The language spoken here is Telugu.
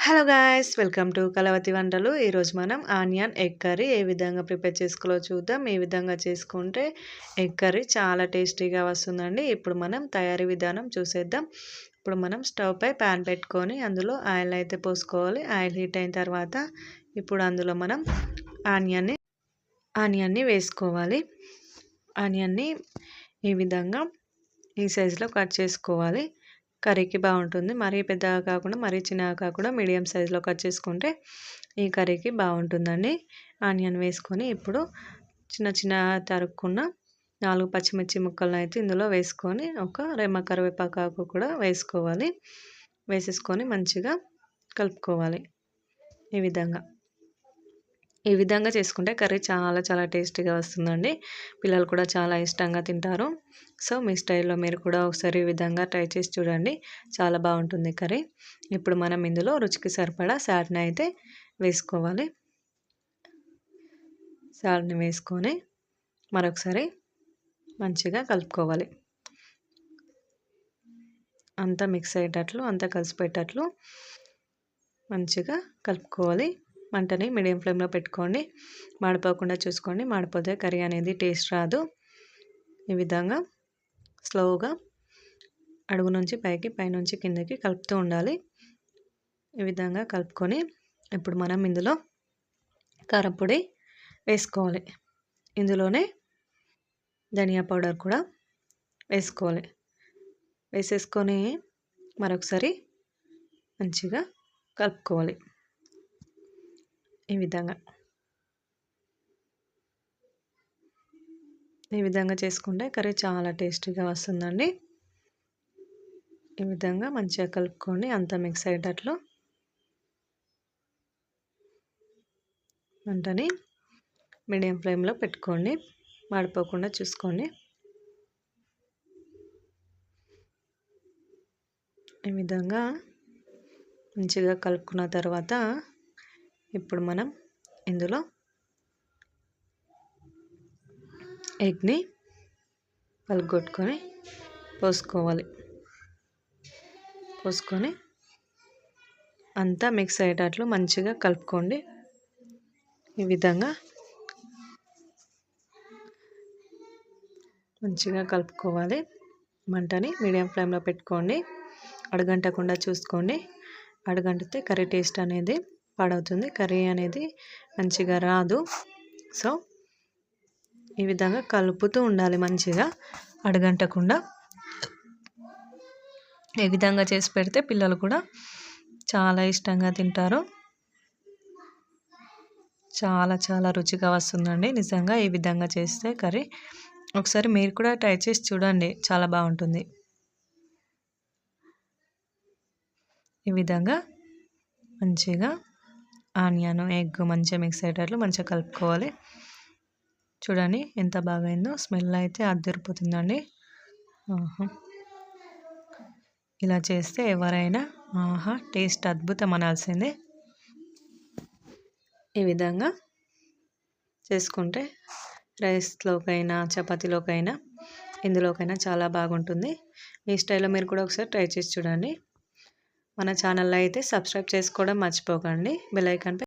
Hello guys, welcome to Kalavati వంటలు. ఈరోజు మనం ఆనియన్ ఎగ్ కర్రీ ఏ విధంగా ప్రిపేర్ చేసుకోవాలో చూద్దాం. ఈ విధంగా చేసుకుంటే ఎగ్ కర్రీ చాలా టేస్టీగా వస్తుందండి. ఇప్పుడు మనం తయారీ విధానం చూసేద్దాం. ఇప్పుడు మనం స్టవ్ పై ప్యాన్ పెట్టుకొని అందులో ఆయిల్ అయితే పోసుకోవాలి. ఆయిల్ హీట్ అయిన తర్వాత ఇప్పుడు అందులో మనం ఆనియన్ని వేసుకోవాలి. ఆనియన్ని ఈ విధంగా ఈ సైజులో కట్ చేసుకోవాలి. కర్రీకి బాగుంటుంది. మరీ పెద్దగా కాకుండా మరీ చిన్నగా కాకుండా మీడియం సైజులో కట్ చేసుకుంటే ఈ కర్రీకి బాగుంటుందండి. ఆనియన్ వేసుకొని ఇప్పుడు చిన్న చిన్న తరుక్కున్న 4 పచ్చిమిర్చి ముక్కలను అయితే ఇందులో వేసుకొని ఒక రెమ్మ కరివేపాకు కూడా వేసుకోవాలి. వేసేసుకొని మంచిగా కలుపుకోవాలి. ఈ విధంగా చేసుకుంటే కర్రీ చాలా చాలా టేస్టీగా వస్తుందండి. పిల్లలు కూడా చాలా ఇష్టంగా తింటారు. సో మీ స్టైల్లో మీరు కూడా ఒకసారి ఈ విధంగా ట్రై చేసి చూడండి. చాలా బాగుంటుంది కర్రీ. ఇప్పుడు మనం ఇందులో రుచికి సరిపడా సాల్ట్ని అయితే వేసుకోవాలి. సాల్ట్ని వేసుకొని మరొకసారి మంచిగా కలుపుకోవాలి. అంతా మిక్స్ అయ్యేటట్లు, అంతా కలిసిపోయేటట్లు మంచిగా కలుపుకోవాలి. మంటని మీడియం ఫ్లేమ్లో పెట్టుకోండి. మాడిపోకుండా చూసుకోండి. మాడిపోతే కర్రీ అనేది టేస్ట్ రాదు. ఈ విధంగా స్లోగా అడుగు నుంచి పైకి, పైనుంచి కిందకి కలుపుతూ ఉండాలి. ఈ విధంగా కలుపుకొని ఇప్పుడు మనం ఇందులో కారం పొడి వేసుకోవాలి. ఇందులోనే ధనియా పౌడర్ కూడా వేసుకోవాలి. వేసేసుకొని మరొకసారి మంచిగా కలుపుకోవాలి. ఈ విధంగా చేసుకుంటే కర్రీ చాలా టేస్టీగా వస్తుందండి. ఈ విధంగా మంచిగా కలుపుకోండి. అంతా మిక్స్ అయ్యేటట్లు మంటని మీడియం ఫ్లేమ్లో పెట్టుకోండి. మాడిపోకుండా చూసుకోండి. ఈ విధంగా మంచిగా కలుపుకున్న తర్వాత ఇప్పుడు మనం ఇందులో ఎగ్ని పలుగొట్టుకొని పోసుకొని అంతా మిక్స్ అయ్యేటట్లు మంచిగా కలుపుకోండి. ఈ విధంగా మంచిగా కలుపుకోవాలి. మంటని మీడియం ఫ్లేమ్లో పెట్టుకోండి. అడుగంటకుండా చూసుకోండి. అడుగంటితే కర్రీ టేస్ట్ అనేది పాడవుతుంది. కర్రీ అనేది మంచిగా రాదు. సో ఈ విధంగా కలుపుతూ ఉండాలి మంచిగా, అడుగంటకుండా. ఈ విధంగా చేసి పెడితే పిల్లలు కూడా చాలా ఇష్టంగా తింటారు. చాలా చాలా రుచిగా వస్తుందండి నిజంగా ఈ విధంగా చేస్తే కర్రీ. ఒకసారి మీరు కూడా ట్రై చేసి చూడండి, చాలా బాగుంటుంది. ఈ విధంగా మంచిగా ఆనియన్ ఎగ్ మంచిగా మిక్స్ అయ్యేటట్లు మంచిగా కలుపుకోవాలి. చూడండి ఎంత బాగా అయిందో. స్మెల్ అయితే అదిరిపోతుందండి. ఇలా చేస్తే ఎవరైనా ఆహా టేస్ట్ అద్భుతం అనాల్సిందే. ఈ విధంగా చేసుకుంటే రైస్లోకైనా చపాతీలోకైనా ఇందులోకైనా చాలా బాగుంటుంది. మీ స్టైల్లో మీరు కూడా ఒకసారి ట్రై చేసి చూడండి. మన ఛానల్లో అయితే సబ్స్క్రైబ్ చేసుకోవడం మర్చిపోకండి. Bell icon